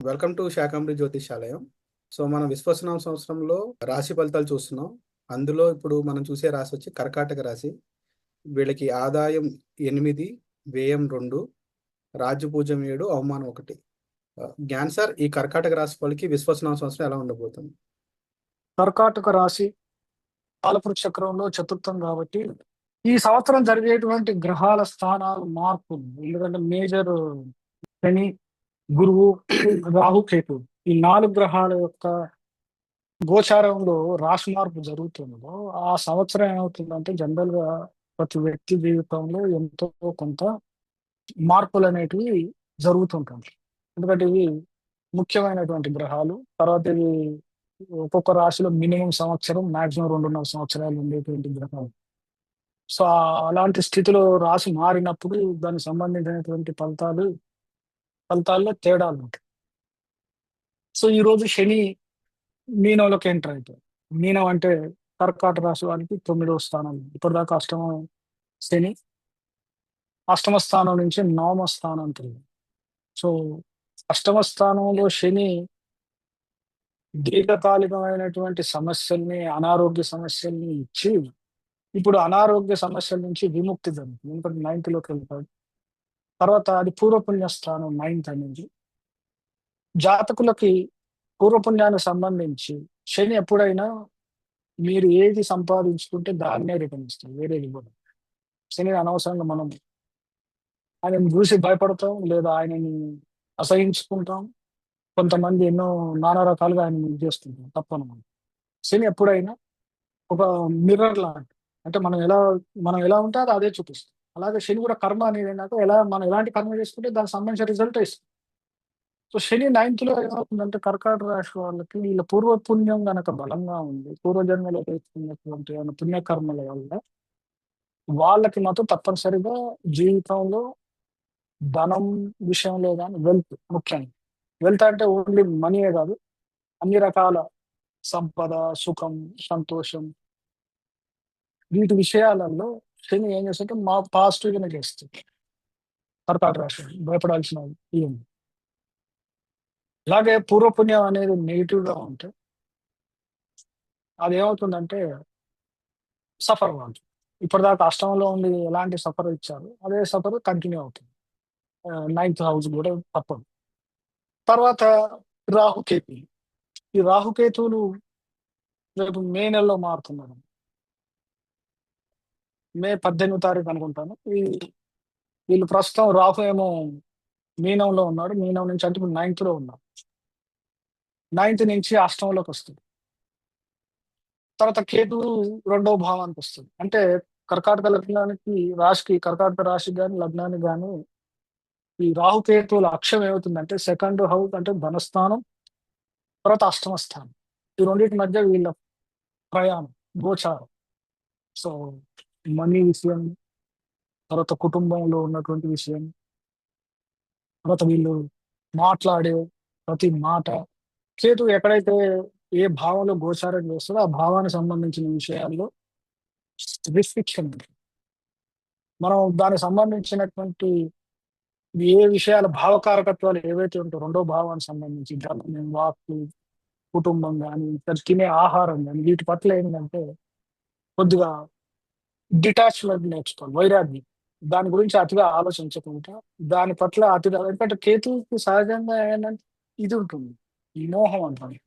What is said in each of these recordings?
Welcome to Shakambari Jyotishalayam. So మనం విశ్వసనామ సంవత్సరంలో రాశి ఫలితాలు చూస్తున్నాం. అందులో ఇప్పుడు మనం చూసే రాశి వచ్చి కర్కాటక రాశి. వీళ్ళకి ఆదాయం 8, వ్యయం 2, రాజ్యపూజ్యం 7, అవమానం 1. జ్ఞాన్ సార్, ఈ కర్కాటక రాశి వాళ్ళకి విశ్వసనామ సంవత్సరం ఎలా ఉండబోతుంది? కర్కాటక రాశి కాలపురుష చక్రంలో చతుర్థం కాబట్టి ఈ సంవత్సరం జరిగేటువంటి గ్రహాల స్థానాలు మార్పులు, ఎందుకంటే మేజర్ శని, గురువు, రాహు, కేతు ఈ 4 గ్రహాల యొక్క గోచారంలో రాశి మార్పు జరుగుతుందో ఆ సంవత్సరం ఏమవుతుందంటే జనరల్ గా ప్రతి వ్యక్తి జీవితంలో ఎంతో కొంత మార్పులు అనేటివి జరుగుతుంటాయి. ఎందుకంటే ఇవి ముఖ్యమైనటువంటి గ్రహాలు. తర్వాత ఇవి ఒక్కొక్క రాశిలో మినిమం సంవత్సరం, మాక్సిమం 2.5 సంవత్సరాలు ఉండేటువంటి గ్రహాలు. సో అలాంటి స్థితిలో రాశి మారినప్పుడు దానికి సంబంధించినటువంటి ఫలితాల్లో తేడాలు ఉంటాయి. సో ఈ రోజు శని మీనంలోకి ఎంటర్ అవుతాయి. మీనం అంటే కర్కాటక రాశి వారికి 9వ స్థానం. ఇప్పటిదాకా శని అష్టమ స్థానం నుంచి 9వ స్థానం తిరిగి. సో అష్టమ స్థానంలో శని దీర్ఘకాలికమైనటువంటి సమస్యల్ని, అనారోగ్య సమస్యల్ని ఇచ్చి ఇప్పుడు అనారోగ్య సమస్యల నుంచి విముక్తి జరుగుతుంది. ఎందుకంటే 9th వెళ్తాడు. తర్వాత అది పూర్వపుణ్య స్థానం 9th అనేది. జాతకులకి పూర్వపుణ్యానికి సంబంధించి శని ఎప్పుడైనా మీరు ఏది సంపాదించుకుంటే దాన్నే రిటర్న్ ఇస్తారు, వేరేది ఇవ్వదు. శని అనవసరంగా మనం ఆయనను చూసి భయపడతాం, లేదా ఆయనని అసహించుకుంటాం. కొంతమంది ఎన్నో నానా రకాలుగా ఆయన ఇది చేస్తుంటాం, తప్పనమాట. శని ఎప్పుడైనా ఒక మిర్రర్ లాంటి, అంటే మనం ఎలా ఉంటే అది అదే చూపిస్తుంది. అలాగే శని కూడా కర్మ అనేది ఏంటంటే మనం ఎలాంటి కర్మ చేసుకుంటే దానికి సంబంధించిన రిజల్ట్ ఇస్తుంది. సో శని 9th ఏమవుతుందంటే కర్కాటక రాశి వాళ్ళకి వీళ్ళ పూర్వ పుణ్యం గనక బలంగా ఉంది, పూర్వజన్మలో చేసుకున్నటువంటి పుణ్యకర్మల వల్ల వాళ్ళకి మాత్రం తప్పనిసరిగా జీవితంలో ధనం విషయంలో కానీ వెల్త్, ముఖ్యంగా వెల్త్ అంటే ఓన్లీ మనీయే కాదు, అన్ని రకాల సంపద, సుఖం, సంతోషం, వీటి విషయాలలో శని ఏం చేస్తుంటే మా పాజిటివ్గానే చేస్తుంది. కర్కాటక రాశి భయపడాల్సిన ఏం. అలాగే పూర్వపుణ్యం అనేది నెగిటివ్గా ఉంటే అది ఏమవుతుందంటే సఫర్ వాళ్ళు ఇప్పటిదాకా అష్టంలో ఉండి ఎలాంటి సఫర్ ఇచ్చారు అదే సఫర్ కంటిన్యూ అవుతుంది. 9th హౌస్ కూడా తప్పదు. తర్వాత రాహుకేతు. ఈ రాహుకేతువులు రేపు మే నెలలో మారుతున్నారు. మే 18వ తారీఖు అనుకుంటాను. వీళ్ళు ప్రస్తుతం రాహు ఏమో మీనంలో ఉన్నాడు. మీనం నుంచి అంటే ఇప్పుడు 9th ఉన్నారు. 9th నుంచి అష్టంలోకి వస్తుంది. తర్వాత కేతువు 2వ భావానికి వస్తుంది. అంటే కర్కాటక లగ్నానికి కర్కాటక రాశికి కానీ లగ్నానికి కానీ ఈ రాహుకేతువుల అక్షం ఏమవుతుందంటే 2nd హౌస్ అంటే ధనస్థానం, తర్వాత అష్టమ స్థానం. ఈ రెండింటి మధ్య వీళ్ళ ప్రయాణం, గోచారం. సో మనీ విషయం, తర్వాత కుటుంబంలో ఉన్నటువంటి విషయం, తర్వాత వీళ్ళు మాట్లాడే ప్రతి మాట, కేతు ఎక్కడైతే ఏ భావంలో గోచారం చేస్తుందో ఆ భావానికి సంబంధించిన విషయాల్లో రిస్ట్రిక్షన్ ఉంటుంది. మనం దానికి సంబంధించినటువంటి ఏ విషయాల భావకారకత్వాలు ఏవైతే ఉంటాయో 2వ భావానికి సంబంధించి వాక్కు, కుటుంబం కానీ, తినే ఆహారం కానీ, వీటి పట్ల ఏంటంటే కొద్దిగా డిటాచ్మెంట్ నేర్చుకోవాలి, వైరాగ్యం. దాని గురించి అతిగా ఆలోచించకుండా దాని పట్ల అతిగా, ఎందుకంటే కేతువుకి సహజంగా ఏంటంటే ఇది ఉంటుంది, ఈ మోహం అంటారు.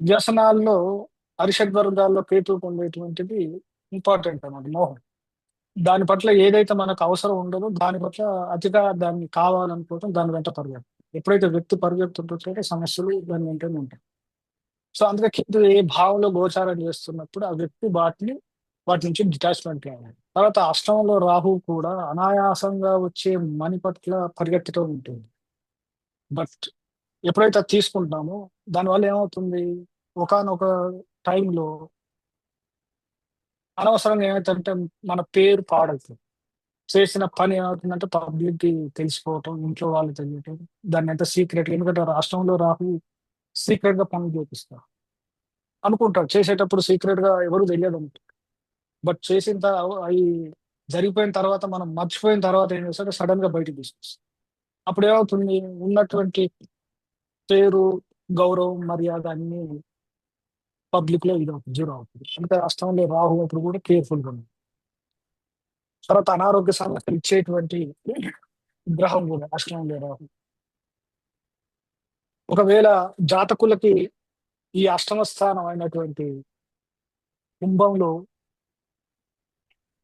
వ్యసనాల్లో అరిషడ్ వర్గాల్లో కేతువుకు ఉండేటువంటిది ఇంపార్టెంట్ అన్నమాట, మోహం. దాని పట్ల ఏదైతే మనకు అవసరం ఉండదో దాని పట్ల అతిగా దాన్ని కావాలనుకోవటం, దాని వెంట పరిగెత్తం. ఎప్పుడైతే వ్యక్తి పరిగెత్తుంటుంటే సమస్యలు దాని వెంటనే ఉంటాయి. సో అందుకే కేతు ఏ భావంలో గోచారం చేస్తున్నప్పుడు ఆ వ్యక్తి వాటి నుంచి డిటాచ్మెంట్ కావాలి. తర్వాత అష్టమంలో రాహు కూడా అనాయాసంగా వచ్చే మని పట్ల పరిగెత్తడం ఉంటుంది. బట్ ఎప్పుడైతే అది తీసుకుంటామో దానివల్ల ఏమవుతుంది, ఒకానొక టైంలో అనవసరంగా ఏమవుతుందంటే మన పేరు పాడవుతుంది. చేసిన పని ఏమవుతుందంటే పబ్లిక్‌కి తెలిసిపోవటం, ఇంట్లో వాళ్ళు తెలియటం, దాన్నంతా సీక్రెట్‌గా, ఎందుకంటే రాష్ట్రంలో రాహు సీక్రెట్‌గా పనులు చేపిస్తారు. అనుకుంటారు చేసేటప్పుడు సీక్రెట్‌గా ఎవరు తెలియదనుకుంటారు. బట్ అయి జరిగిపోయిన తర్వాత మనం మర్చిపోయిన తర్వాత ఏం చేస్తారంటే సడెన్‌గా బయటికి తీసుకొస్తారు. అప్పుడు ఏమవుతుంది, ఉన్నటువంటి పేరు, గౌరవం, మర్యాద అన్ని పబ్లిక్ లో ఇది అవుతుంది, జీరో అవుతుంది. అంటే అష్టంలో రాహు అప్పుడు కూడా కేర్ఫుల్ గా ఉంది. తర్వాత అనారోగ్య సమస్యలు ఇచ్చేటువంటి గ్రహం కూడా అష్టంలో రాహు. ఒకవేళ జాతకులకి ఈ అష్టమ స్థానం అయినటువంటి కుంభంలో,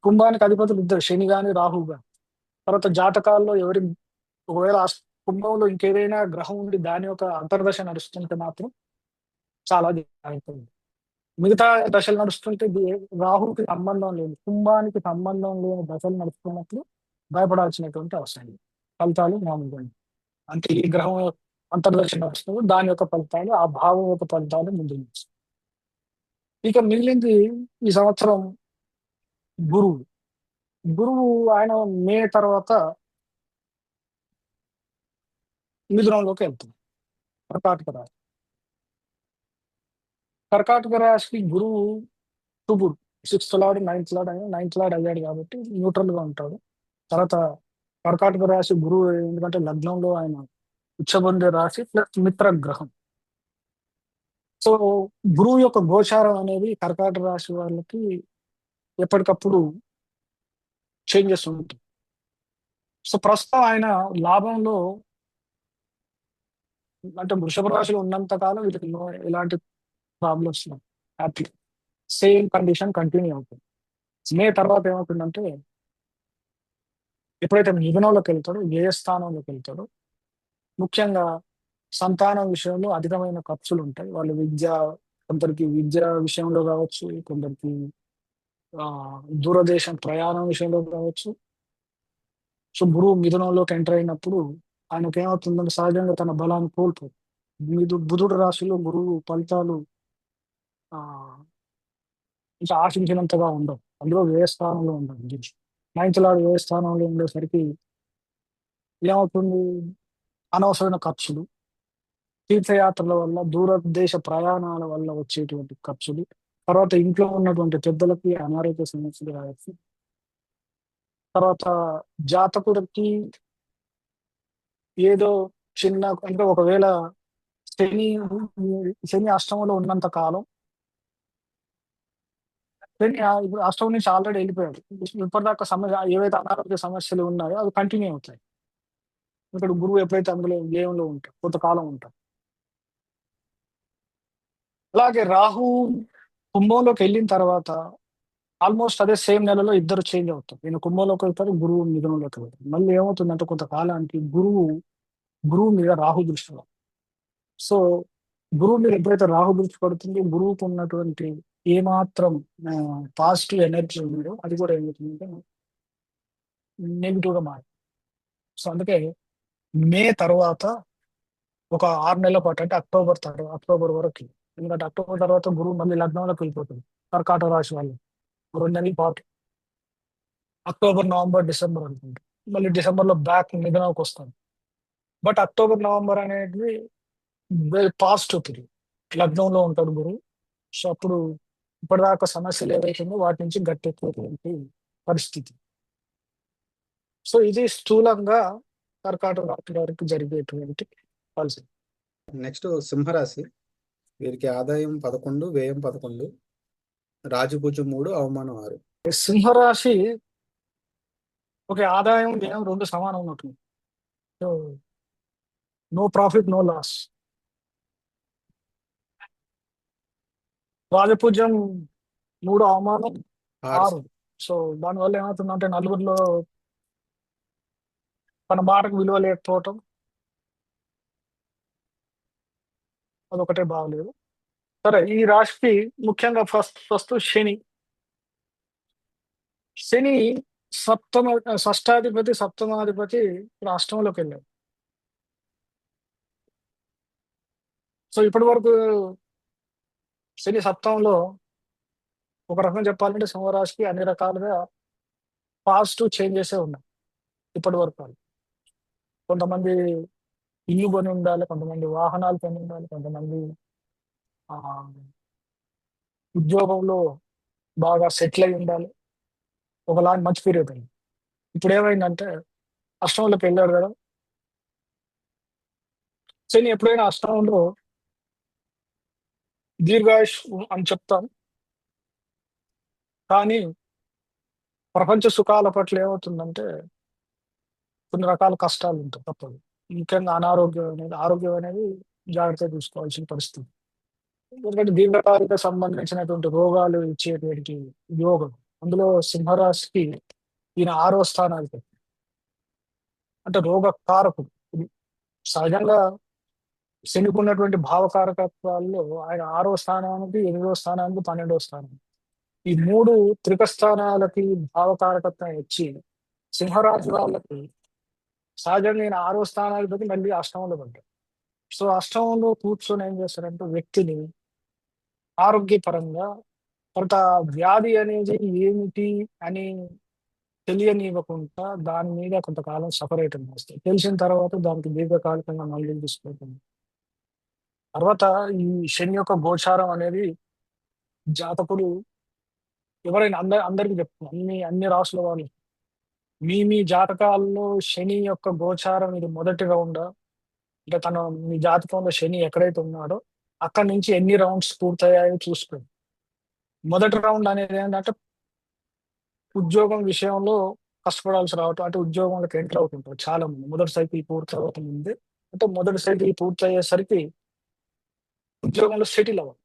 కుంభానికి అధిపతులు ఇద్దరు, శని గాని రాహు గాని. తర్వాత జాతకాల్లో ఒకవేళ కుంభంలో ఇంకేదైనా గ్రహం ఉండి దాని యొక్క అంతర్దశ నడుస్తుంటే మాత్రం చాలా జాగ్రత్తగా ఉంది. మిగతా దశలు నడుస్తుంటే రాహుకి సంబంధం లేదు, కుంభానికి సంబంధం లేని దశలు నడుస్తున్నప్పుడు భయపడాల్సినటువంటి అవసరం లేదు. ఫలితాలు మామూలుగా ఉంటాయి. అంటే ఈ గ్రహం అంతర్దశ నడుస్తుంది, దాని యొక్క ఫలితాలు, ఆ భావం యొక్క ఫలితాలు ముందు నుంచి. ఇక మిగిలింది ఈ సంవత్సరం గురువు. గురువు ఆయన మే తర్వాత మిథునంలోకి వెళ్తుంది, కర్కాటక రాశి. కర్కాటక రాశికి గురువు శుభుడు, సిక్స్త్ లార్డ్, నైన్త్ లార్డ్ అయ్యాడు కాబట్టి న్యూట్రల్ గా ఉంటాడు. తర్వాత కర్కాటక రాశి గురువు ఎందుకంటే లగ్నంలో ఆయన ఉచ్చబొందే రాశి ప్లస్ మిత్ర గ్రహం. సో గురువు యొక్క గోచారం అనేది కర్కాటక రాశి వాళ్ళకి ఎప్పటికప్పుడు చేంజెస్ ఉంటుంది. సో ప్రస్తుతం ఆయన లాభంలో, అంటే వృషభ రాశిలో ఉన్నంత కాలం వీటికి ఎలాంటి problems happy same condition continue అవుతుంది. మే తర్వాత ఏమవుతుందంటే ఎప్పుడైతే మిథునంలోకి వెళ్తాడో, వ్యయ స్థానంలోకి వెళ్తాడో, ముఖ్యంగా సంతానం విషయంలో అధికమైన ఖర్చులు ఉంటాయి. వాళ్ళు కొందరికి విద్య విషయంలో కావచ్చు, కొందరికి ఆ దూరదేశం ప్రయాణం విషయంలో కావచ్చు. సో గురువు మిథునంలోకి ఎంటర్ అయినప్పుడు ఆయనకు ఏమవుతుందంటే సహజంగా తన బలాన్ని కోల్పోతుంది. బుధుడు రాశిలో గురువు ఫలితాలు ఆ ఇంకా ఆశించినంతగా ఉండవు, అందులో వ్యయ స్థానంలో ఉండదు. నైన్త్ లార్డ్ వ్యయ స్థానంలో ఉండేసరికి ఏమవుతుంది, అనవసరమైన ఖర్చులు, తీర్థయాత్రల వల్ల, దూరదేశ ప్రయాణాల వల్ల వచ్చేటువంటి ఖర్చులు, తర్వాత ఇంట్లో ఉన్నటువంటి పెద్దలకి అనారోగ్య సమస్యలు రావచ్చు. తర్వాత జాతకుడికి ఏదో చిన్న, అంటే ఒకవేళ శని శని అష్టమంలో ఉన్నంత కాలం, శని ఇప్పుడు అష్టమం నుంచి ఆల్రెడీ వెళ్ళిపోయాడు, ఇప్పటిదాకా సమస్య ఏవైతే అనారోగ్య సమస్యలు ఉన్నాయో అవి కంటిన్యూ అవుతాయి. ఇక్కడ గురువు ఎప్పుడైతే అందులో వ్యయంలో ఉంటాడు, కొంతకాలం ఉంటాడు. అలాగే రాహు కుంభంలోకి వెళ్ళిన తర్వాత ఆల్మోస్ట్ అదే సేమ్ నెలలో ఇద్దరు చేంజ్ అవుతారు. ఈయన కుంభంలోకి వెళ్తారు, గురువు మిథునంలోకి వెళ్తారు. మళ్ళీ ఏమవుతుందంటే కొంతకాలానికి గురువు మీద రాహు దృష్టి పడుతుంది. సో గురువు మీద ఎప్పుడైతే రాహు దృష్టి పడుతుంది, గురువుకు ఉన్నటువంటి ఏమాత్రం పాజిటివ్ ఎనర్జీ ఉందో అది కూడా ఏమవుతుందంటే నెగిటివ్ గా మారుతుంది. సో అందుకే మే తర్వాత ఒక 6 నెలల పాటు, అంటే అక్టోబర్ వరకు, ఎందుకంటే అక్టోబర్ తర్వాత గురువు మళ్ళీ లగ్నంలోకి వెళ్ళిపోతుంది కర్కాటక రాశి వాళ్ళు 2 నెలల పాటు. అక్టోబర్, నవంబర్, డిసెంబర్ అనుకుంటా. మళ్ళీ డిసెంబర్లో బ్యాక్ మిథునంకి వస్తాను. బట్ అక్టోబర్, నవంబర్ అనేది వెరీ పాజిటివ్ పీరియడ్, లగ్నంలో ఉంటాడు గురువు. సో అప్పుడు ఇప్పటిదాకా సమస్యలు ఏవైతుందో వాటి నుంచి గట్టెక్కేటువంటి పరిస్థితి. సో ఇది స్థూలంగా కర్కాటక రాశి వారికి జరిగేటువంటి పాలసీ. నెక్స్ట్ సింహరాశి. వీరికి ఆదాయం 11, వ్యయం 11, రాజపూజ్యం 3, అవమానం 6. సింహరాశి ఒక ఆదాయం వ్యయం 2 సమానం ఉంటుంది. So no profit no loss. రాజపూజ్యం 3, అవమానం 6. 6. సో దానివల్ల ఏమవుతుందంటే నలుగురిలో తన మాటకు విలువ లేకపోవటం, అదొకటే బాగలేదు. సరే, ఈ రాశికి ముఖ్యంగా ఫస్ట్ శని షష్టాధిపతి, సప్తమాధిపతి రాష్ట్రంలోకి వెళ్ళాడు. సో ఇప్పటి వరకు శని సప్తంలో ఒక రకం చెప్పాలంటే సింహరాశికి అన్ని రకాలుగా పాజిటివ్ చేంజెస్ ఉన్నాయి ఇప్పటి వరకు. కొంతమంది ఇల్లు కొని ఉండాలి, కొంతమంది వాహనాలు కొని ఉండాలి, కొంతమంది ఆ, ఉద్యోగంలో బాగా సెటిల్ అయి ఉండాలి. ఒకలాంటి మంచి పీరియడ్ అయింది. ఇప్పుడు ఏమైందంటే అష్టంలోకి వెళ్ళాడు కదా, శని ఎప్పుడైనా అష్టమంలో దీర్ఘాయుష్ అని చెప్తాం. కానీ ప్రపంచ సుఖాల పట్ల ఏమవుతుందంటే కొన్ని రకాల కష్టాలు ఉంటాయి తప్పదు. ముఖ్యంగా ఆరోగ్యం అనేది జాగ్రత్తగా చూసుకోవాల్సిన పరిస్థితి. ఎందుకంటే దీర్ఘకాలిక సంబంధించినటువంటి రోగాలు ఇచ్చేటువంటి యోగం. అందులో సింహరాశికి ఈయన 6వ స్థానాధిపతి. అంటే రోగ కారకుడు. ఇది సహజంగా శనికి ఉన్నటువంటి భావకారకత్వాల్లో ఆయన 6వ స్థానానికి, 8వ స్థానానికి, 12వ స్థానం. ఈ 3 త్రిక స్థానాలకి భావకారకత్వం ఇచ్చి సింహరాశి వాళ్ళకి సహజంగా ఈయన 6వ స్థానాధిపతి మళ్ళీ అష్టమంలో పడ్డాడు. సో అష్టమంలో కూర్చొని ఏం చేస్తారంటే వ్యక్తిని ఆరోగ్యపరంగా కొంత వ్యాధి అనేది ఏమిటి అని తెలియనివ్వకుండా దాని మీద కొంతకాలం సపరేట్ చేస్తాయి. తెలిసిన తర్వాత దానికి దీర్ఘకాలికంగా మళ్ళీ తీసుకుంటుంది. తర్వాత ఈ శని యొక్క గోచారం అనేది జాతకులు ఎవరైనా అందరికి చెప్తున్నారు. అన్ని రాసుల వాళ్ళు మీ జాతకాల్లో శని యొక్క గోచారం ఇది మొదటి రౌండ్. అంటే మీ జాతకంలో శని ఎక్కడైతే ఉన్నాడో అక్కడి నుంచి ఎన్ని రౌండ్స్ పూర్తయ్యాయో చూసుకోండి. మొదటి రౌండ్ అనేది ఏంటంటే ఉద్యోగం విషయంలో కష్టపడాల్సి రావటం. అంటే ఉద్యోగంలోకి ఎంటర్ అవుతుంటారు చాలా మంది. మొదటి సైకిల్ పూర్తి అవుతుంది. అంటే మొదటి సైకిల్ పూర్తయ్యేసరికి ఉద్యోగంలో సెటిల్ అవ్వాలి.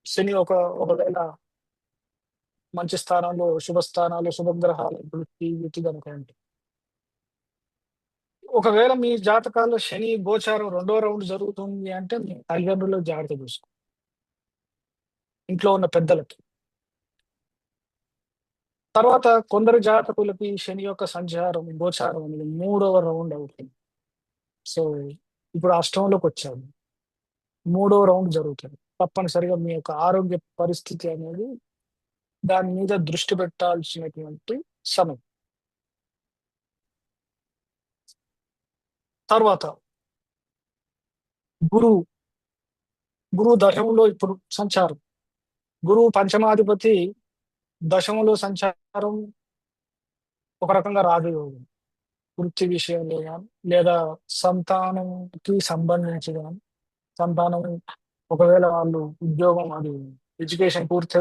శని ఒకవేళ మంచి స్థానాల్లో, శుభ స్థానాలు, శుభగ్రహాలు వృత్తి కనుక ఉంటాయి. ఒకవేళ మీ జాతకాల్లో శని గోచారం 2వ రౌండ్ జరుగుతుంది అంటే మీ తల్లిదండ్రులు జాగ్రత్త చూసుకో. ఇంట్లో ఉన్న పెద్దలకి. తర్వాత కొందరు జాతకులకి శని యొక్క సంచారం, గోచారం అనేది 3వ రౌండ్ అవుతుంది. సో ఇప్పుడు అష్టంలోకి వచ్చాము. 3వ రౌండ్ జరుగుతుంది. తప్పనిసరిగా మీ యొక్క ఆరోగ్య పరిస్థితి అనేది దాని మీద దృష్టి పెట్టాల్సినటువంటి సమయం. తర్వాత గురువు దశంలో ఇప్పుడు సంచారం. గురువు పంచమాధిపతి దశంలో సంచారం ఒక రకంగా రాజయోగం. వృత్తి విషయంలో కానీ లేదా సంతానంకి సంబంధించి కానీ సంతానం ఒకవేళ వాళ్ళు ఉద్యోగం అది ఎడ్యుకేషన్ పూర్తి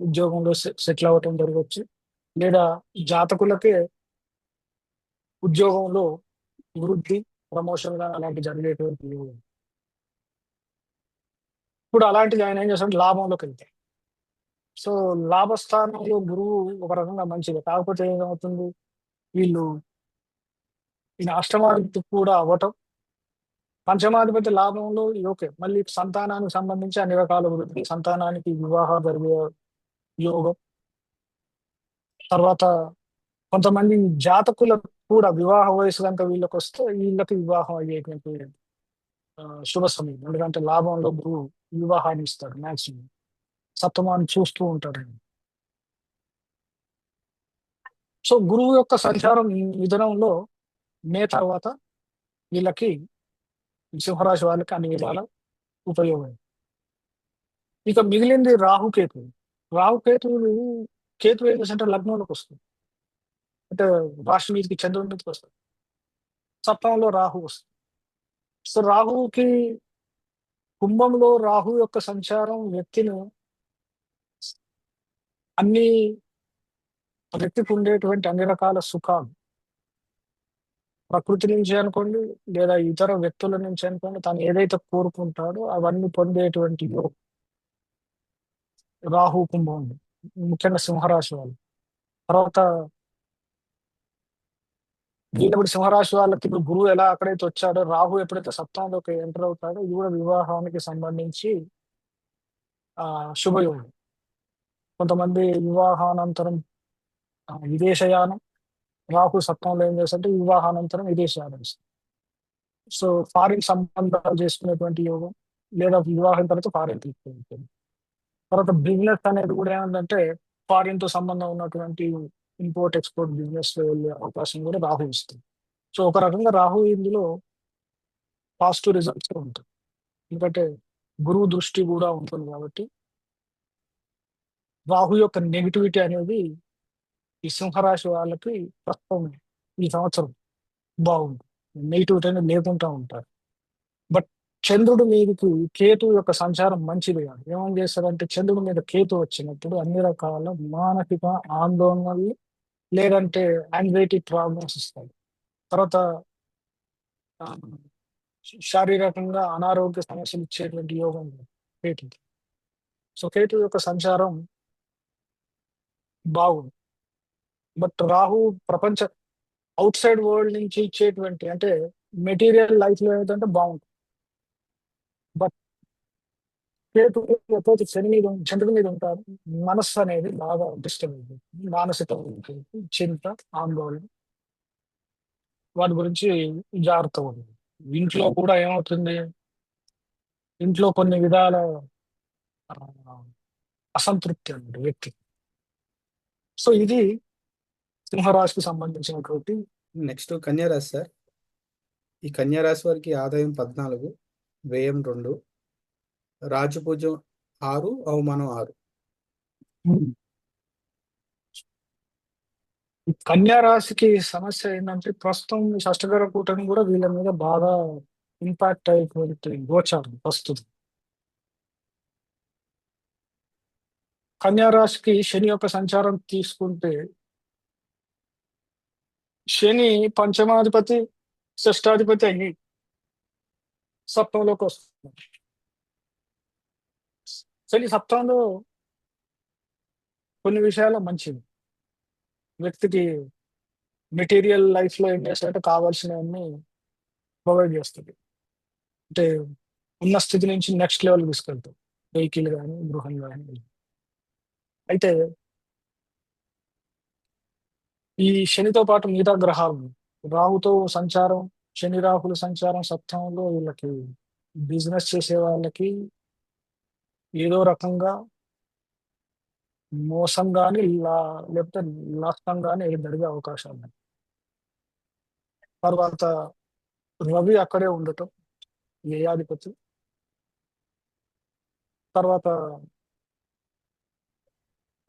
ఉద్యోగంలో సెటిల్ అవ్వటం జరగవచ్చు. లేదా జాతకులకే ఉద్యోగంలో వృద్ధి, ప్రమోషన్ కానీ అలాంటి జరిగేటువంటి యోగం. ఇప్పుడు అలాంటిది ఆయన ఏం చేస్తాడు, లాభంలోకి వెళ్తాయి. సో లాభస్థానంలో గురువు ఒక రకంగా మంచిది. కాకపోతే ఏమవుతుంది, వీళ్ళు ఈయన అష్టమాధిపతి కూడా అవ్వటం, పంచమాధిపతి లాభంలో ఓకే. మళ్ళీ సంతానానికి సంబంధించి అన్ని రకాల వృద్ధి, సంతానానికి వివాహం జరిగే యోగం. తర్వాత కొంతమంది జాతకులకు కూడా వివాహ వయసు కనుక వీళ్ళకి వస్తే వీళ్ళకి వివాహం అయ్యేటువంటి శుభ సమయం. ఎందుకంటే లాభంలో గురువు వివాహాన్ని ఇస్తాడు. మ్యాక్సిమం సప్తమాన్ని చూస్తూ ఉంటాడు. సో గురువు యొక్క సంచారం ఈ విధానంలో మే తర్వాత వీళ్ళకి సింహరాశి వాళ్ళకి అన్ని విధాల ఉపయోగం. ఇక మిగిలింది రాహుకేతువు. రాహుకేతువులు కేతు ఏం చేస్తే లగ్నంలోకి వస్తుంది. అంటే రాశి మీదకి చంద్రుడి మీదకి వస్తుంది. సప్తమంలో రాహు వస్తుంది. సో రాహువుకి కుంభంలో రాహు యొక్క సంచారం వ్యక్తిని వ్యక్తికి ఉండేటువంటి అన్ని రకాల సుఖాలు ప్రకృతి నుంచి అనుకోండి లేదా ఇతర వ్యక్తుల నుంచి అనుకోండి, తను ఏదైతే కోరుకుంటాడో అవన్నీ పొందేటువంటి రాహు కుంభం, ముఖ్యంగా సింహరాశి వాళ్ళు. తర్వాత ఇప్పుడు సింహరాశి వాళ్ళకి ఇప్పుడు గురువు ఎలా అక్కడైతే వచ్చాడో రాహు ఎప్పుడైతే సప్తమంలోకి ఎంటర్ అవుతాడో ఇది కూడా వివాహానికి సంబంధించి శుభయోగం. కొంతమంది వివాహానంతరం విదేశయానం, రాహు సప్తమంలో ఏం చేస్తుంటే వివాహానంతరం విదేశయానం. సో ఫారిన్ సంబంధాలు చేసుకునేటువంటి యోగం లేదా వివాహం తర్వాత ఫారిన్ తీసుకుంటుంది. తర్వాత బిజినెస్ అనేది కూడా ఏమంటే ఫారిన్ తో సంబంధం ఉన్నటువంటి ఇంపోర్ట్ ఎక్స్పోర్ట్ బిజినెస్ లో వెళ్ళే అవకాశం కూడా రాహు ఇస్తుంది. సో ఒక రకంగా రాహు ఇందులో పాజిటివ్ రిజల్ట్స్ ఉంటుంది. ఎందుకంటే గురువు దృష్టి కూడా ఉంటుంది కాబట్టి రాహు యొక్క నెగిటివిటీ అనేది ఈ సింహరాశి వాళ్ళకి ప్రస్తుతం ఈ సంవత్సరం బాగుంది. నెగిటివిటీ అనేది లేకుండా ఉంటారు. చంద్రుడి మీదకి కేతు యొక్క సంచారం మంచిది కాదు. ఏమని చేస్తారంటే చంద్రుడి మీద కేతు వచ్చినప్పుడు అన్ని రకాల మానసిక ఆందోళనలు లేదంటే యాంగ్జైటీ ప్రాబ్లమ్స్ వస్తాయి. తర్వాత ఆ, శారీరకంగా అనారోగ్య సమస్యలు ఇచ్చేటువంటి యోగం ఉంది కేతు. సో కేతు యొక్క సంచారం బాగుంది. బట్ రాహు ప్రపంచ అవుట్ సైడ్ వరల్డ్ నుంచి ఇచ్చేటువంటి అంటే మెటీరియల్ లైఫ్ లో ఏంటంటే బాగుంటుంది. బట్ కేతు ఎప్పుడైతే శని మీద చంద్రుడి మీద ఉంటారు మనస్సు అనేది బాగా డిస్టర్బ్ అవుతుంది. మానసిక చింత ఆందోళన వాటి గురించి జాగ్రత్తగా ఉంది. ఇంట్లో కూడా ఏమవుతుంది, ఇంట్లో కొన్ని విధాల ఆ, అసంతృప్తి అన్నమాట వ్యక్తి. సో ఇది సింహరాశికి సంబంధించినటువంటి నెక్స్ట్ కన్యా రాశి సార్. ఈ కన్యా రాశి వారికి ఆదాయం 14, వ్యయం 2, రాజపూజ్యం 6, అవమానం 6. ఈ కన్యా రాశికి సమస్య ఏంటంటే ప్రస్తుతం ఈ షష్టగ్రహ కూటమి కూడా వీళ్ళ మీద బాగా ఇంపాక్ట్ అయిపోతుంది గోచారం ప్రస్తుతం. కన్యా రాశికి శని యొక్క సంచారం తీసుకుంటే శని పంచమాధిపతి షష్టాధిపతి అయ్యి సప్తమంలోకి వస్తుంది. శని సప్తమంలో కొన్ని విషయాలు మంచిది. వ్యక్తికి మెటీరియల్ లైఫ్ లో ఏం చేస్తారంటే కావాల్సినవన్నీ ప్రొవైడ్ చేస్తుంది. అంటే ఉన్న స్థితి నుంచి నెక్స్ట్ లెవెల్ తీసుకెళ్తాం. వెహికల్ కానీ గృహం కానీ. అయితే ఈ శనితో పాటు మిగతా గ్రహాలు ఉన్నాయి. రాహుతో సంచారం, శని రాహుల సంచారం సప్తమంలో వీళ్ళకి బిజినెస్ చేసే వాళ్ళకి ఏదో రకంగా మోసం కానీ లేకపోతే నష్టం కానీ జరిగే అవకాశాలు ఉన్నాయి. తర్వాత రవి అక్కడే ఉండటం వ్యయాధిపతి. తర్వాత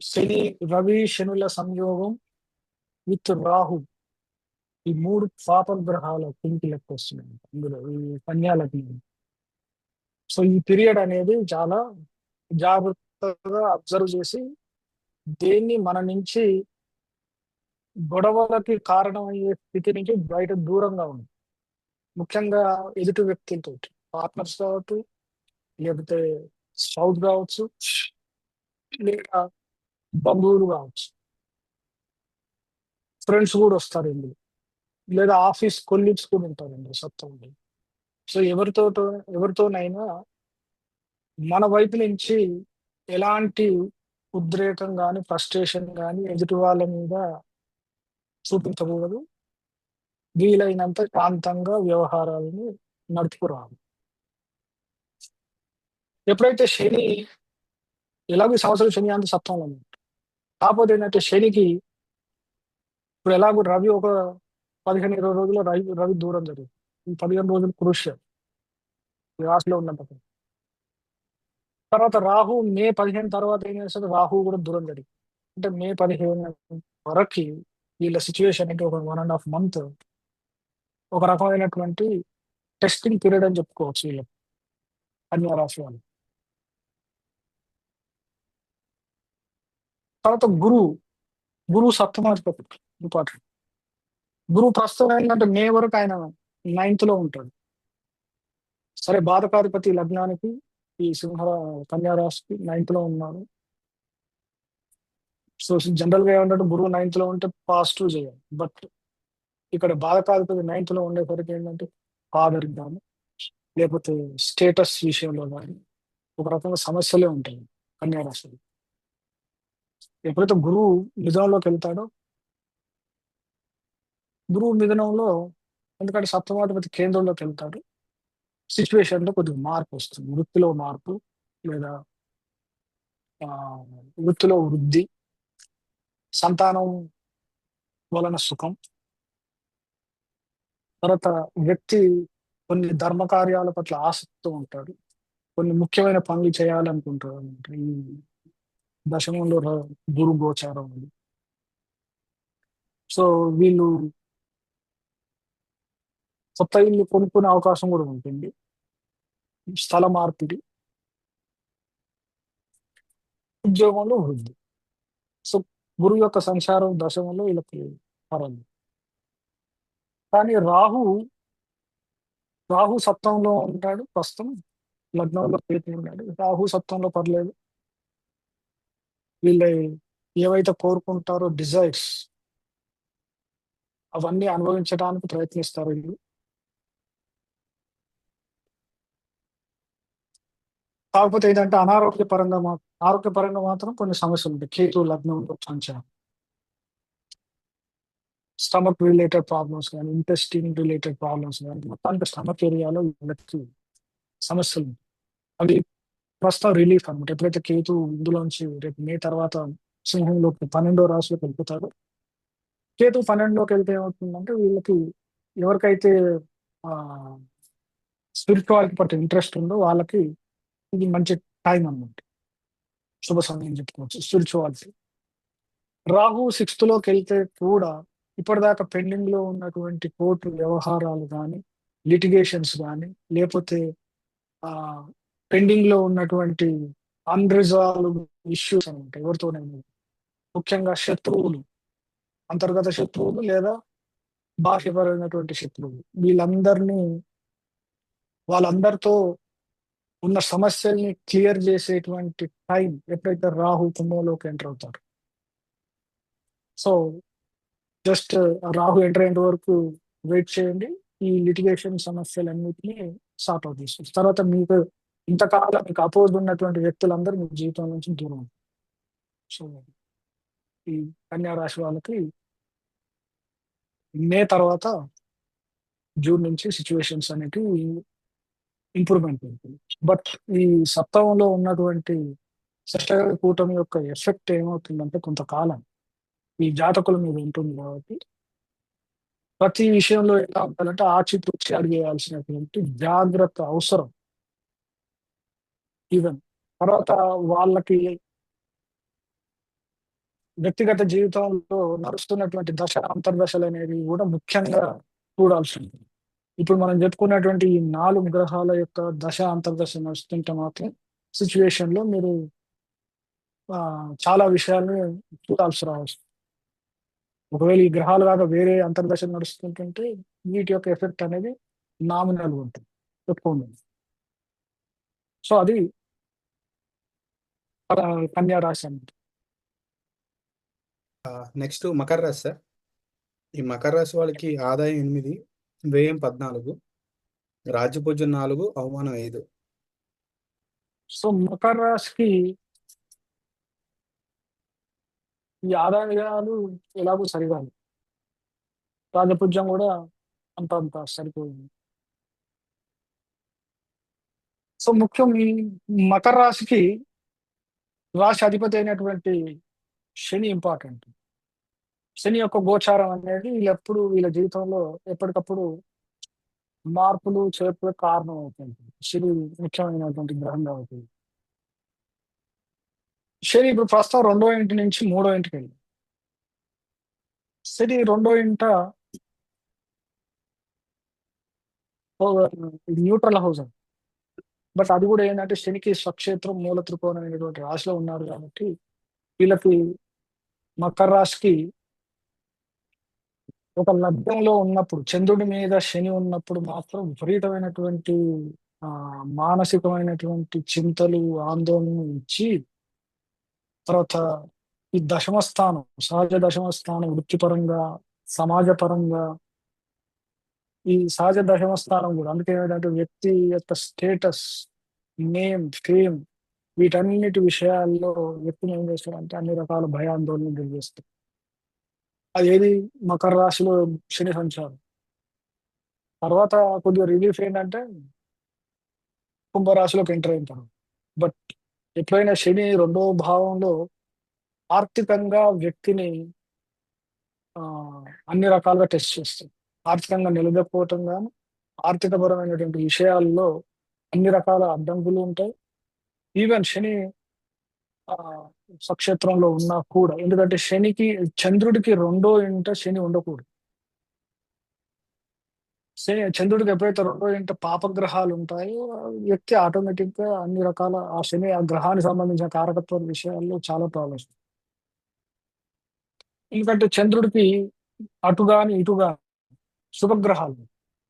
శని రవి శనుల సంయోగం విత్ రాహు, ఈ మూడు పాప గ్రహాల పింకి లెక్క వస్తున్నాయి ఇందులో ఈ కన్యాలకి. సో ఈ పీరియడ్ అనేది చాలా జాగ్రత్తగా అబ్జర్వ్ చేసి దేన్ని మన నుంచి గొడవలకి కారణమయ్యే స్థితి నుంచి బయట దూరంగా ఉంది. ముఖ్యంగా ఎదుటి వ్యక్తులతో, పార్ట్నర్స్ కావచ్చు, లేకపోతే స్పౌస్ కావచ్చు, లేదా బంధువులు కావచ్చు, ఫ్రెండ్స్ కూడా వస్తారండి, లేదా ఆఫీస్ కొలీగ్స్ కూడా ఉంటారండి సప్తమంలో. సో ఎవరితోనైనా మన వైపు నుంచి ఎలాంటి ఉద్రేకం కానీ ఫ్రస్ట్రేషన్ కానీ ఎదుటి వాళ్ళ మీద చూపించకూడదు. వీలైనంత శాంతంగా వ్యవహారాలను నడుపుకురావాలి. ఎప్పుడైతే శని ఎలాగో ఈ సంవత్సరం శని అంత సప్తమంలో ఉంది. కాకపోతే ఏంటంటే శనికి ఇప్పుడు ఎలాగో రవి ఒక 15-20 రోజుల్లో రవి దూరం జరుగుతుంది. ఈ 15 రోజులు క్రూషియల్ ఈ రాశిలో ఉన్నప్పుడు. తర్వాత రాహు మే 15 తర్వాత ఏం చేస్తుంది, రాహు కూడా దూరం జరిగింది. అంటే మే 15 వరకు వీళ్ళ సిచ్యువేషన్ అంటే ఒక 1.5 month ఒక రకమైనటువంటి టెస్టింగ్ పీరియడ్ అని చెప్పుకోవచ్చు వీళ్ళకి కన్యా రాశి వాళ్ళు. తర్వాత గురువు సప్తమాధిపతి ఇంపార్టెంట్. గురువు ప్రస్తుతం ఏంటంటే మే వరకు ఆయన 9th లో ఉంటాడు. సరే బాధకాధిపతి లగ్నానికి ఈ కన్యా రాశికి 9th లో ఉన్నారు. సో జనరల్ గా ఏమంటే గురువు 9th లో ఉంటే పాజిటివ్ చేయాలి. బట్ ఇక్కడ బాధకాధిపతి 9th లో ఉండేసరికి ఏంటంటే ఫాదర్ కానీ లేకపోతే స్టేటస్ విషయంలో కానీ ఒక రకంగా సమస్యలే ఉంటాయి కన్యా రాశిలో. ఎప్పుడైతే గురువు మిథునంలోకి వెళ్తాడో, గురువు మిథునంలో ఎందుకంటే సప్తమాధిపతి కేంద్రంలోకి వెళ్తాడు, సిచ్యువేషన్ లో కొద్దిగా మార్పు వస్తుంది. వృత్తిలో మార్పు లేదా ఆ, వృత్తిలో వృద్ధి, సంతానం వలన సుఖం. తర్వాత వ్యక్తి కొన్ని ధర్మ కార్యాల పట్ల ఆసక్తితో ఉంటాడు, కొన్ని ముఖ్యమైన పనులు చేయాలనుకుంటాడు అన్నమాట. ఈ దశమంలో గురు గోచారం ఉంది. సో వీళ్ళు కొత్త ఇల్లు కొనుక్కునే అవకాశం కూడా ఉంటుంది. స్థల మార్పిడి, ఉద్యోగంలో వృద్ధి. సో గురువు యొక్క సంచారం దశమంలో వీళ్ళకి పరంగా. కానీ రాహు సప్తమంలో ఉంటాడు ప్రస్తుతం. లగ్నంలో కేతు ఉన్నాడు. రాహు సప్తమంలో పర్లేదు. వీళ్ళు ఏవైతే కోరుకుంటారో డిజైర్స్ అవన్నీ అనుభవించడానికి ప్రయత్నిస్తారు వీళ్ళు. కాకపోతే ఏంటంటే ఆరోగ్యపరంగా మాత్రం కొన్ని సమస్యలు ఉంటాయి. కేతు లగ్నంలో సంచారం, స్టమక్ రిలేటెడ్ ప్రాబ్లమ్స్ కానీ, ఇంటెస్టిన్ రిలేటెడ్ ప్రాబ్లమ్స్ కానీ, మొత్తానికి స్టమక్ ఏరియాలో వీళ్ళకి సమస్యలు ఉంటాయి. అవి ప్రస్తుతం రిలీఫ్ అనమాట. ఎప్పుడైతే కేతు ఇందులోంచి రేపు మే తర్వాత సింహంలోకి 12వ రాశిలోకి వెళ్ళిపోతారో, కేతు 12లోకి వెళ్తే ఏమవుతుందంటే వీళ్ళకి ఎవరికైతే స్పిరిచువాలిటీ పట్ల ఇంట్రెస్ట్ ఉందో వాళ్ళకి ఇది మంచి టైం అన్నమాట. శుభ సమయం చెప్పుకోవచ్చు స్పిరిచువాలిటీ. రాహు సిక్స్త్ లోకి వెళ్తే కూడా ఇప్పటిదాకా పెండింగ్ లో ఉన్నటువంటి కోర్టు వ్యవహారాలు కానీ, లిటిగేషన్స్ కానీ, లేకపోతే ఆ పెండింగ్ లో ఉన్నటువంటి అన్రిజాల్వ్ ఇష్యూస్ అనమాట. ఎవరితోనైనా ముఖ్యంగా శత్రువులు, అంతర్గత శత్రువులు లేదా బాహ్యపరమైనటువంటి శత్రువులు, వాళ్ళందరితో ఉన్న సమస్యల్ని క్లియర్ చేసేటువంటి టైం ఎప్పుడైతే రాహు కుంభంలోకి ఎంటర్ అవుతారు. సో జస్ట్ రాహు ఎంటర్ అయ్యేంత వరకు వెయిట్ చేయండి. ఈ లిటిగేషన్ సమస్యలన్నిటిని సార్ట్ అవుట్ చేసుకోవచ్చు. తర్వాత మీకు ఇంతకాలం మీకు అపోజ్ ఉన్నటువంటి వ్యక్తులందరూ మీ జీవితం నుంచి దూరం అవుతారు. సో ఈ కన్యా రాశి వాళ్ళకి మే తర్వాత జూన్ నుంచి సిచ్యువేషన్స్ అనేటివి ఇంప్రూవ్మెంట్ ఉంటుంది. బట్ ఈ సప్తమంలో ఉన్నటువంటి షష్టగ్రహ కూటమి యొక్క ఎఫెక్ట్ ఏమవుతుందంటే కొంతకాలం ఈ జాతకుల మీద ఉంటుంది కాబట్టి ప్రతి విషయంలో ఎలా ఉండాలంటే ఆచితూచి అడిగేయాల్సినటువంటి జాగ్రత్త అవసరం. ఈవెన్ తర్వాత వాళ్ళకి వ్యక్తిగత జీవితంలో నడుస్తున్నటువంటి అంతర్దశలు అనేవి కూడా ముఖ్యంగా చూడాల్సి ఉంటుంది. ఇప్పుడు మనం చెప్పుకున్నటువంటి ఈ 4 గ్రహాల యొక్క అంతర్దశ నడుస్తుంటే మాత్రం సిచ్యువేషన్ లో మీరు చాలా విషయాల్ని చూడాల్సి రావచ్చు. ఒకవేళ ఈ గ్రహాలు కాక వేరే అంతర్దశలు నడుస్తుంటుంటే వీటి యొక్క ఎఫెక్ట్ అనేది నామినల్ ఉంటుంది, ఎక్కువ ఉంటుంది. సో అది కన్యా రాశి అన్నమాట. నెక్స్ట్ మకర రాశి సార్. ఈ మకర రాశి వాళ్ళకి ఆదాయం 8, వ్యయం 14, రాజ్యపూజ్యం 4, అవమానం 5. సో మకర రాశికి ఈ ఆదాయ వ్యయాలు ఎలాగో సరిగాలి, రాజపూజ్యం కూడా అంత సరిపోయింది. సో ముఖ్యం ఈ మకర రాశికి రాశి అధిపతి అయినటువంటి శని ఇంపార్టెంట్. శని యొక్క గోచారం అనేది వీళ్ళ జీవితంలో ఎప్పటికప్పుడు మార్పులు చేర్పులకు కారణం అవుతుంది. శని ముఖ్యమైనటువంటి గ్రహంగా అవుతుంది. శని ఇప్పుడు ప్రస్తుతం 2వ ఇంటి నుంచి 3వ ఇంటికి వెళ్ళి, శని 2వ ఇంట న్యూట్రల్ హౌస్ అని. బట్ అది కూడా ఏంటంటే శనికి స్వక్షేత్రం మూల త్రికోణం అనేటువంటి రాశిలో ఉన్నారు కాబట్టి వీళ్ళకి మకర రాశికి ఒక లగ్నంలో ఉన్నప్పుడు చంద్రుడి మీద శని ఉన్నప్పుడు మాత్రం విపరీతమైనటువంటి మానసికమైనటువంటి చింతలు, ఆందోళన ఇచ్చి తర్వాత ఈ సహజ దశమ స్థానం వృత్తిపరంగా, సమాజపరంగా ఈ సహజ దశమ స్థానం కూడా అందుకే ఏంటంటే వ్యక్తి యొక్క స్టేటస్, నేమ్, ఫేమ్ వీటన్నిటి విషయాల్లో వ్యక్తిని ఏం చేస్తారంటే అన్ని రకాల భయాందోళనలు తెలియజేస్తారు. అదేది మకర రాశిలో శని సంచారం. తర్వాత కొద్దిగా రిలీఫ్ ఏంటంటే కుంభరాశిలోకి ఎంటర్ అవుతారు. బట్ ఎప్పుడైనా శని 2వ భావంలో ఆర్థికంగా వ్యక్తిని అన్ని రకాలుగా టెస్ట్ చేస్తుంది. ఆర్థికంగా నిలదొక్కుకోవటం కానీ, ఆర్థికపరమైనటువంటి విషయాల్లో అన్ని రకాల అడ్డంకులు ఉంటాయి. ఈవెన్ శని స్వక్షేత్రంలో ఉన్నా కూడా, ఎందుకంటే చంద్రుడికి 2వ ఇంట శని ఉండకూడదు. చంద్రుడికి ఎప్పుడైతే రెండో ఇంట పాపగ్రహాలు ఉంటాయో, ఆ వ్యక్తి ఆటోమేటిక్‌గా అన్ని రకాల ఆ గ్రహానికి సంబంధించిన కారకత్వ విషయాల్లో చాలా ప్రాబ్లమ్స్. ఎందుకంటే చంద్రుడికి అటు గాని, ఇటు గాని శుభగ్రహాలు.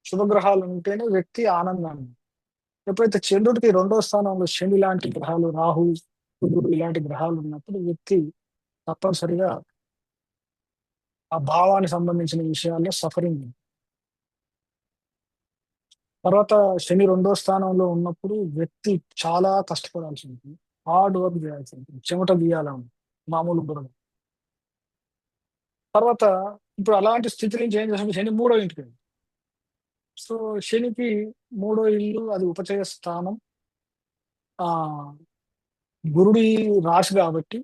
శుభగ్రహాలు ఉంటేనే వ్యక్తి ఆనందాన్ని. ఎప్పుడైతే చంద్రుడికి రెండో స్థానంలో శని లాంటి గ్రహాలు, రాహు, బుధుడు ఇలాంటి గ్రహాలు ఉన్నప్పుడు వ్యక్తి తప్పనిసరిగా ఆ భావానికి సంబంధించిన విషయాల్లో సఫరింగ్. తర్వాత శని రెండో స్థానంలో ఉన్నప్పుడు వ్యక్తి చాలా కష్టపడాల్సి ఉంటుంది. హార్డ్ వర్క్ చేయాల్సి ఉంటుంది. చెమట తీయాలా మామూలు బుర్ర. తర్వాత ఇప్పుడు అలాంటి స్థితి నుంచి ఏం చేస్తాడు శని మూడో ఇంటికి వెళ్ళి. సో శనికి మూడో ఇల్లు అది ఉపచయ స్థానం. ఆ గురుడి రాశి కాబట్టి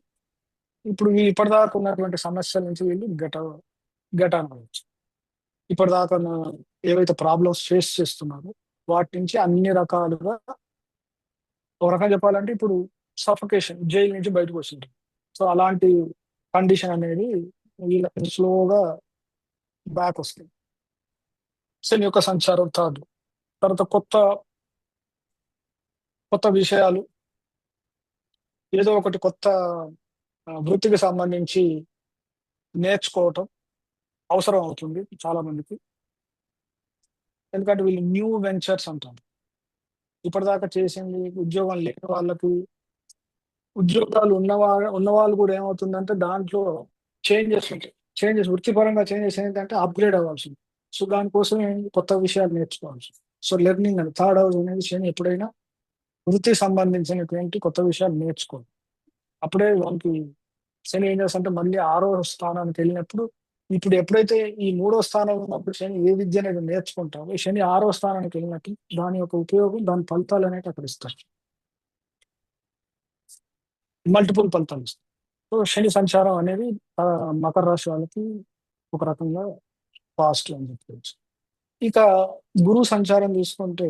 ఇప్పుడు ఇప్పటిదాకా ఉన్నటువంటి సమస్యల నుంచి వీళ్ళు గటానవచ్చు. ఇప్పటిదాకా ఏవైతే ప్రాబ్లమ్స్ ఫేస్ చేస్తున్నారో వాటి నుంచి అన్ని రకాలుగా ఒక రకంగా చెప్పాలంటే ఇప్పుడు సఫకేషన్ జైలు నుంచి బయటకు వస్తుంటారు. సో అలాంటి కండిషన్ అనేది వీళ్ళకి స్లోగా బ్యాక్ వస్తుంది. శని యొక్క సంచారం థర్డ్. తర్వాత కొత్త కొత్త విషయాలు ఏదో ఒకటి కొత్త వృత్తికి సంబంధించి నేర్చుకోవటం అవసరం అవుతుంది చాలా మందికి. ఎందుకంటే వీళ్ళు న్యూ వెంచర్స్ అంటారు. ఇప్పటిదాకా చేసింది ఉద్యోగం లేని వాళ్ళకి, ఉద్యోగాలు ఉన్నవాళ్ళు కూడా ఏమవుతుందంటే దాంట్లో చేంజెస్ ఉంటాయి. వృత్తిపరంగా చేంజెస్ ఏంటంటే అప్‌గ్రేడ్ అవ్వాల్సింది. సో దానికోసం కొత్త విషయాలు నేర్చుకోవాల్సి. సో లెర్నింగ్ అని థర్డ్ హౌస్ అనేది శని ఎప్పుడైనా వృత్తికి సంబంధించినటువంటి కొత్త విషయాలు నేర్చుకోవాలి. అప్పుడే వాళ్ళకి శని ఏం చేస్తాడంటే మళ్ళీ ఆరో స్థానానికి వెళ్ళినప్పుడు ఇప్పుడు ఎప్పుడైతే ఈ మూడో స్థానంలో ఉన్నప్పుడు శని ఏ విద్య అనేది నేర్చుకుంటామో శని ఆరో స్థానానికి వెళ్ళినప్పుడు దాని యొక్క ఉపయోగం, దాని ఫలితాలు అనేవి అక్కడ ఇస్తారు. మల్టిపుల్ ఫలితాలు ఇస్తాయి. సో శని సంచారం అనేది మకర రాశి వాళ్ళకి ఒక రకంగా పాజిటివ్ అని చెప్పుకోవచ్చు. ఇక గురువు సంచారం తీసుకుంటే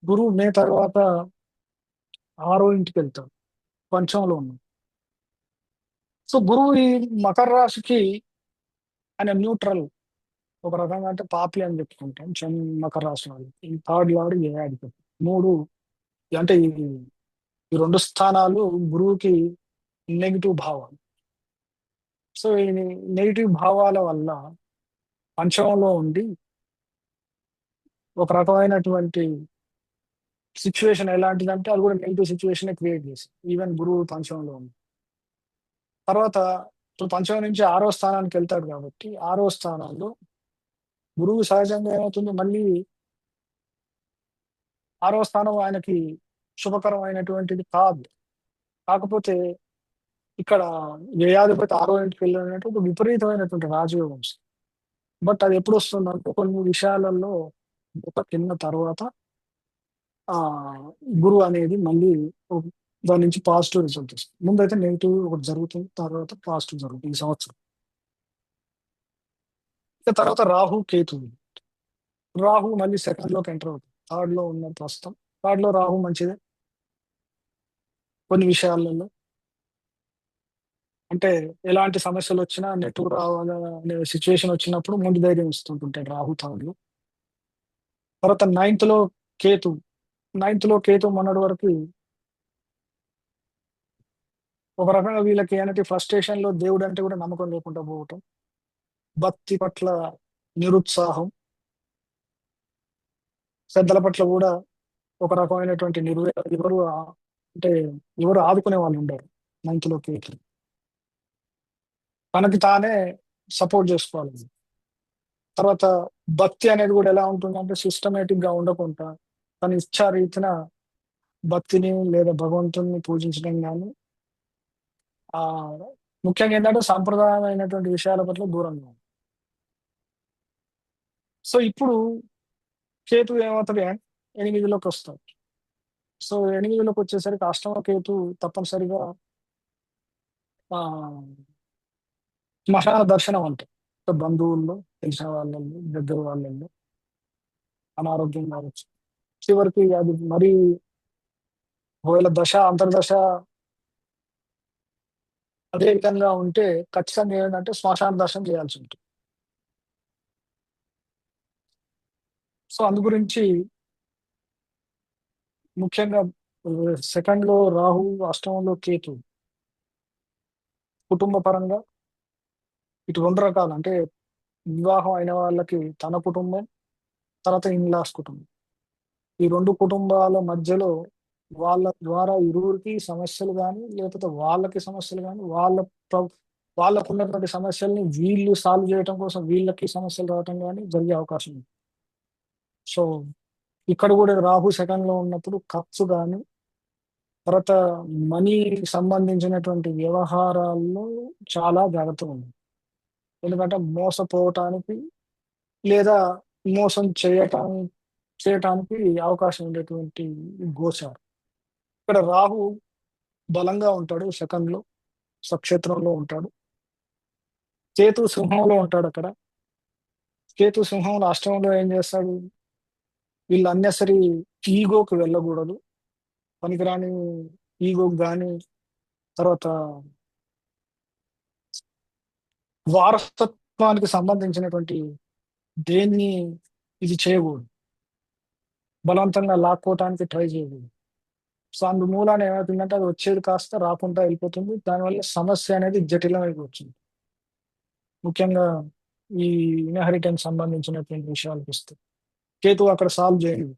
గురువు మే తర్వాత ఆరో ఇంటికి వెళ్తాడు. పంచంలో ఉన్నాడు. సో గురువు ఈ మకర రాశికి ఆయన న్యూట్రల్. ఒక రకంగా అంటే పాపి అని చెప్పుకుంటాం మకర రాశి వాళ్ళు. ఈ థర్డ్ లార్డ్ వ్యయాధిపతి. మూడు అంటే ఈ రెండు స్థానాలు గురువుకి నెగిటివ్ భావాలు. సో ఈ నెగిటివ్ భావాల వల్ల పంచమంలో ఉండి ఒక రకమైనటువంటి సిచ్యువేషన్ ఎలాంటిదంటే అది కూడా నెగిటివ్ సిచ్యువేషన్ క్రియేట్ చేసి ఈవెన్ గురువు పంచమంలో ఉంది. తర్వాత ఇప్పుడు పంచమం నుంచి ఆరో స్థానానికి వెళ్తాడు కాబట్టి ఆరో స్థానంలో గురువు సహజంగా ఏమవుతుంది మళ్ళీ ఆరో స్థానం ఆయనకి శుభకరమైనటువంటిది కాదు. కాకపోతే ఇక్కడ వ్యయాధిపతి ఆరో ఇంటికి వెళ్ళినట్టు ఒక విపరీతమైనటువంటి రాజయోగం వస్తుంది. బట్ అది ఎప్పుడు వస్తుందంటే కొన్ని విషయాలలో తిన్న తర్వాత ఆ గురువు అనేది మళ్ళీ దాని నుంచి పాజిటివ్ రిజల్ట్ వస్తుంది. ముందైతే నెగిటివ్ ఒకటి జరుగుతుంది, తర్వాత పాజిటివ్ జరుగుతుంది ఈ సంవత్సరం. ఇక తర్వాత రాహు కేతు. రాహు మళ్ళీ సెకండ్ లోకి ఎంటర్ అవుతుంది. థర్డ్ లో ఉన్న ప్రస్తుతం థర్డ్ లో రాహు మంచిదే కొన్ని విషయాలలో. అంటే ఎలాంటి సమస్యలు వచ్చినా నెట్టుకు రావాలనే సిచ్యువేషన్ వచ్చినప్పుడు ముందు ధైర్యం ఇస్తుంటుంటాడు రాహు థర్డ్ లో. తర్వాత కేతు నైన్త్ లో కేతు మొన్నటి వరకు ఒక రకంగా వీళ్ళకి ఏంటంటే ఫ్రస్ట్రేషన్ లో దేవుడు అంటే కూడా నమ్మకం లేకుండా పోవటం, భక్తి పట్ల నిరుత్సాహం, పెద్దల పట్ల కూడా ఒక రకమైనటువంటి అంటే ఎవరు ఆదుకునే వాళ్ళు ఉండరు. నైన్త్ లో కేతు తనకి తానే సపోర్ట్ చేసుకోవాలి. తర్వాత భక్తి అనేది కూడా ఎలా ఉంటుందంటే సిస్టమేటిక్ గా ఉండకుండా తన ఇచ్చారీతిన భక్తిని లేదా భగవంతుని పూజించడం కానీ ఆ ముఖ్యంగా ఏంటంటే సాంప్రదాయమైనటువంటి విషయాల పట్ల దూరంగా ఉంది. సో ఇప్పుడు కేతు ఏమవుతుంది ఎనిమిదిలోకి వస్తాడు. సో ఎనిమిదిలోకి వచ్చేసరికి అష్టమ కేతు తప్పనిసరిగా ఆ శ్మశాన దర్శనం అంటే బంధువుల్లో, తెలిసిన వాళ్ళల్లో, దగ్గర వాళ్ళల్లో అనారోగ్యం కావచ్చు. చివరికి అది మరి ఒకవేళ అంతర్దశ అదే విధంగా ఉంటే ఖచ్చితంగా ఏంటంటే శ్మశాన దర్శనం చేయాల్సి ఉంటుంది. సో అందు గురించి ముఖ్యంగా సెకండ్‌లో రాహు, అష్టమంలో కేతు. కుటుంబ పరంగా ఇటు 2 రకాలు అంటే వివాహం అయిన వాళ్ళకి తన కుటుంబం, తర్వాత ఇన్‌లాస్ కుటుంబం. ఈ 2 కుటుంబాల మధ్యలో వాళ్ళ ద్వారా ఇరువురికి సమస్యలు గాని, లేకపోతే వాళ్ళకి సమస్యలు గాని, ప్ర వాళ్ళకున్నటువంటి సమస్యల్ని వీళ్ళు సాల్వ్ జేయటం కోసం వీళ్ళకి సమస్యలు రావటం గాని జరిగే అవకాశం ఉంది. సో, ఇక్కడ గూడా రాహు సెకండ్‌లో ఉన్నప్పుడు ఖర్చు గాని, తర్వాత మనీకి సంబంధించినటువంటి వ్యవహారాల్లో చాలా జాగ్రత్తగుండాలి. ఎందుకంటే మోసపోవటానికి లేదా మోసం చేయటానికి అవకాశం ఉండేటువంటి గోచారం. ఇక్కడ రాహు బలంగా ఉంటాడు సెకండ్‌లో, స్వక్షేత్రంలో ఉంటాడు. కేతు సింహంలో ఉంటాడక్కడ. కేతు సింహంలో అష్టమంలో ఏం చేస్తాడు? వీళ్ళు అన్నెసరీ ఈగోకి వెళ్ళకూడదు. పనికిరాని ఈగోకి గాని, తర్వాత వారసత్వానికి సంబంధించినటువంటి దేన్ని ఇది చేయకూడదు. బలవంతంగా లాక్కోవటానికి ట్రై చేయకూడదు. సో, అందు మూలాన ఏమవుతుందంటే అది వచ్చేది కాస్త రాకుండా వెళ్ళిపోతుంది. దానివల్ల సమస్య అనేది జటిలమైపోతుంది. ముఖ్యంగా ఈ ఇన్‌హెరిటెన్స్ సంబంధించినటువంటి విషయాలకొస్తే. కేతువు అక్కడ సాల్వ్ చేయడు.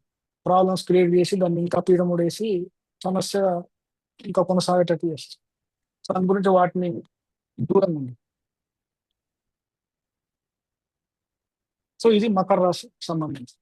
ప్రాబ్లమ్స్ క్రియేట్ చేసి దాన్ని ఇంకా పీడముడేసి సమస్య ఇంకా కొనసాగేటట్టు చేస్తుంది. సో, అందు గురించి వాటిని దూరంగా ఉండాలి. సో, ఇది మకర రాశికి సంబంధించి.